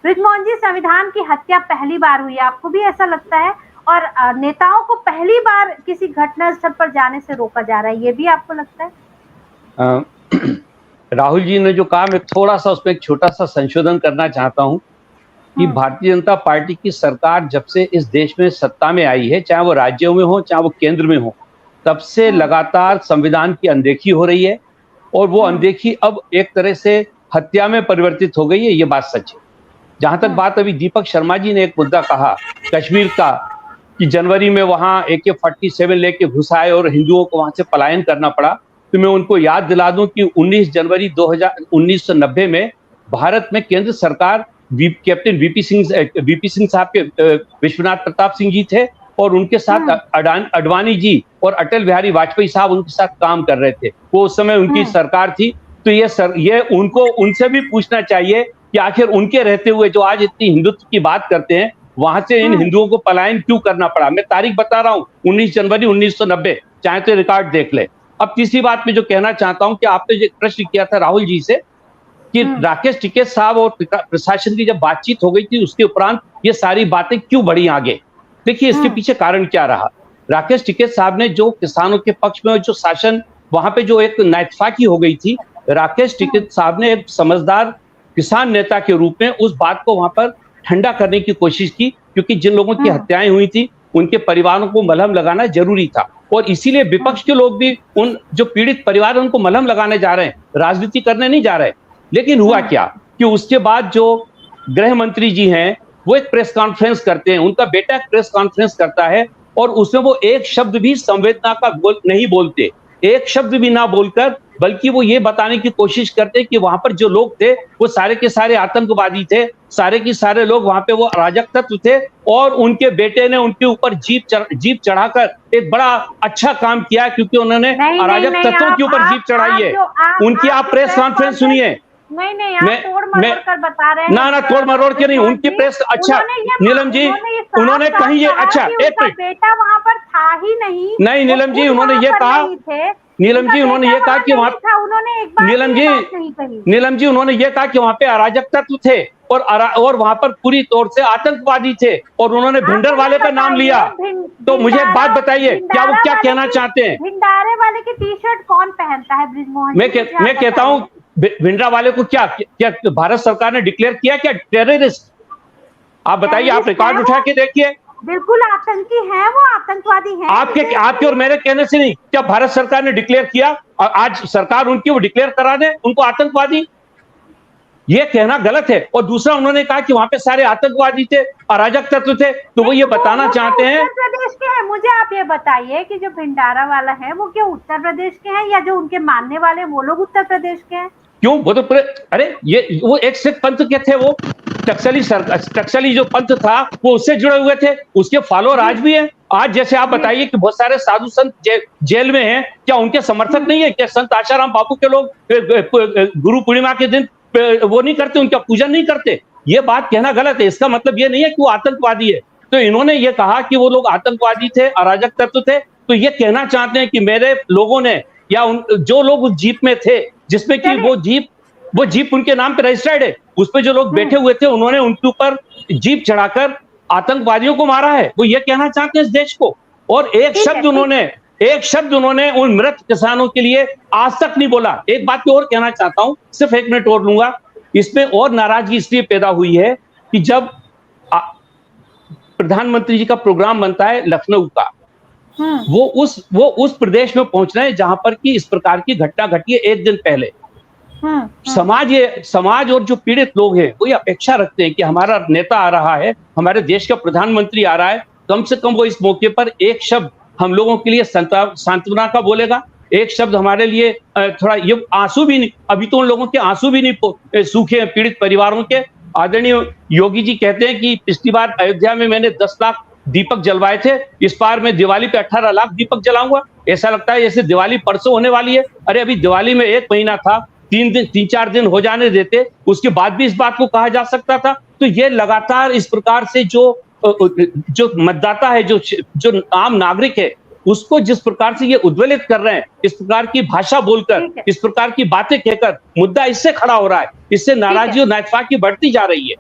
बृजमोहन जी, संविधान की हत्या पहली बार हुई है, आपको भी ऐसा लगता है? और नेताओं को पहली बार किसी घटना स्थल पर जाने से रोका जा रहा है, ये भी आपको लगता है? राहुल जी ने जो कहा, मैं थोड़ा सा उसमें एक छोटा सा संशोधन करना चाहता हूं कि भारतीय जनता पार्टी की सरकार जब से इस देश में सत्ता में आई है, चाहे वो राज्यों में हो चाहे वो केंद्र में हो, तब से लगातार संविधान की अनदेखी हो रही है और वो अनदेखी अब एक तरह से हत्या में परिवर्तित हो गई है। ये बात सच है। जहां तक बात अभी दीपक शर्मा जी ने एक मुद्दा कहा कश्मीर का, कि जनवरी में वहां AK-47 लेके घुस आए और हिंदुओं को वहां से पलायन करना पड़ा, तो मैं उनको याद दिला दूं कि 19 जनवरी 1990 में भारत में केंद्र सरकार कैप्टन वीपी सिंह साहब के विश्वनाथ प्रताप सिंह जी थे और उनके साथ अडवाणी जी और अटल बिहारी वाजपेयी साहब उनके साथ काम कर रहे थे। वो उस समय उनकी सरकार थी। तो ये उनको उनसे भी पूछना चाहिए कि आखिर उनके रहते हुए जो आज इतनी हिंदुत्व की बात करते हैं, वहां से इन हिंदुओं को पलायन क्यों करना पड़ा। मैं तारीख बता रहा हूं, 19 जनवरी 1990, चाहे तो रिकॉर्ड देख ले। अब तीसरी बात में जो कहना चाहता हूं कि आपने जो प्रश्न किया था राहुल जी से कि राकेश टिकैत साहब और प्रशासन की जब बातचीत हो गई थी, उसके उपरांत ये सारी बातें क्यों बढ़ी आगे। देखिए इसके पीछे कारण क्या रहा। राकेश टिकैत साहब ने जो किसानों के पक्ष में जो शासन वहां पे जो एक नाइतफाकी हो गई थी, राकेश टिकैत साहब ने एक समझदार किसान नेता के रूप में उस बात को वहां पर ठंडा करने की कोशिश की, क्योंकि जिन लोगों की हत्याएं हुई थी उनके परिवारों को मलहम लगाना जरूरी था। और इसीलिए विपक्ष के लोग भी उन जो पीड़ित परिवार उनको मलहम लगाने जा रहे हैं, राजनीति करने नहीं जा रहे। लेकिन हुआ क्या कि उसके बाद जो गृह मंत्री जी हैं वो एक प्रेस कॉन्फ्रेंस करते हैं, उनका बेटा एक प्रेस कॉन्फ्रेंस करता है और उसमें वो एक शब्द भी संवेदना का नहीं बोलते, एक शब्द भी ना बोलकर, बल्कि वो ये बताने की कोशिश करते कि वहां पर जो लोग थे वो सारे के सारे आतंकवादी थे, सारे के सारे लोग वहां पे वो अराजक तत्व थे और उनके बेटे ने उनके ऊपर जीप चढ़ाकर एक बड़ा अच्छा काम किया, क्योंकि उन्होंने अराजक तत्वों के ऊपर जीप चढ़ाई है। उनकी आप प्रेस कॉन्फ्रेंस सुनिए। नहीं, आप तोड़ मरोड़ कर बता रहे हैं। ना तोड़ मरोड़ के नहीं, उनकी प्रेस। अच्छा नीलम जी, उन्होंने कहीं ये, अच्छा एक मिनट, बेटा वहां पर था ही नहीं नीलम जी, उन्होंने ये कहा, नीलम जी उन्होंने ये कहा कि वहां, नीलम जी उन्होंने ये कहा कि वहां पे अराजक तत्व थे और वहां पर पूरी तौर से आतंकवादी थे और उन्होंने भिंडर वाले का नाम लिया। तो मुझे एक बात बताइए, क्या वो क्या कहना चाहते हैं? भिंडारे वाले की टी-शर्ट कौन पहनता है बृजमोहन? मैं कहता हूं भिंडरा वाले को क्या भारत सरकार ने डिक्लेयर किया क्या टेररिस्ट? आप बताइए, आप रिकॉर्ड उठा के देखिए। बिल्कुल आतंकी हैं, वो आतंकवादी हैं। आपके और मेरे कहने से नहीं, क्या भारत सरकार ने डिक्लेयर किया और आज सरकार उनकी वो डिक्लेयर करा दे उनको आतंकवादी? ये कहना गलत है। और दूसरा, उन्होंने कहा कि वहां पे सारे आतंकवादी थे, अराजक तत्व थे, तो वो ये बताना चाहते हैं। उत्तर प्रदेश के हैं। मुझे आप ये बताइए कि जो भिंडारा वाला है वो क्या उत्तर प्रदेश के हैं, या जो उनके मानने वाले वो लोग उत्तर प्रदेश के हैं? क्यों? वो तो अरे ये वो एक सिख पंथ के थे, वो टक्सली जो पंथ था वो उससे जुड़े हुए थे, उसके फॉलोअर आज भी हैं। आज जैसे आप बताइए कि बहुत सारे साधु संत जेल में हैं, क्या उनके समर्थक नहीं है? क्या संत आशाराम बापू के लोग गुरु पूर्णिमा के दिन वो नहीं करते, उनका पूजन नहीं करते? ये बात कहना गलत है। इसका मतलब ये नहीं है कि वो आतंकवादी है। तो इन्होंने ये कहा कि वो लोग आतंकवादी थे, अराजक तत्व थे, तो ये कहना चाहते हैं कि मेरे लोगों ने या जो लोग उस जीप में थे, जिसमें कि वो जीप उनके नाम पे रजिस्टर्ड है, उस पे जो लोग बैठे हुए थे, उन्होंने उनके ऊपर जीप चढ़ाकर आतंकवादियों को मारा है। वो ये कहना चाहते हैं इस देश को। और एक शब्द उन्होंने उन मृत किसानों के लिए आज तक नहीं बोला। एक बात और कहना चाहता हूं, सिर्फ 1 मिनट और लूंगा। इसमें और नाराजगी इसलिए पैदा हुई है कि जब प्रधानमंत्री जी का प्रोग्राम बनता है लखनऊ का, वो उस प्रदेश में पहुंच रहे हैं जहां पर कि इस प्रकार की घटना घटी है एक दिन पहले। समाज और जो पीड़ित लोग हैं वो ये अपेक्षा रखते हैं कि हमारा नेता आ रहा है, हमारे देश का प्रधानमंत्री आ रहा है, कम से कम वो इस मौके पर एक शब्द हम लोगों के लिए सांत्वना का बोलेगा, एक शब्द हमारे लिए थोड़ा ये आंसू भी नहीं, अभी तो उन लोगों के आंसू भी नहीं सूखे हैं पीड़ित परिवारों के। आदरणीय योगी जी कहते हैं कि पिछली बार अयोध्या में मैंने 10 लाख दीपक जलवाए थे, इस बार मैं दिवाली पे 18 लाख दीपक जलाऊंगा। ऐसा लगता है जैसे दिवाली परसों होने वाली है। अरे अभी दिवाली में 1 महीना था, 3-4 दिन हो जाने देते, उसके बाद भी इस बात को कहा जा सकता था। तो ये लगातार इस प्रकार से जो मतदाता है, जो आम नागरिक है, उसको जिस प्रकार से ये उद्वेलित कर रहे हैं, इस प्रकार की भाषा बोलकर, इस प्रकार की बातें कहकर, मुद्दा इससे खड़ा हो रहा है, इससे नाराजगी और नाइतफाकी बढ़ती जा रही है।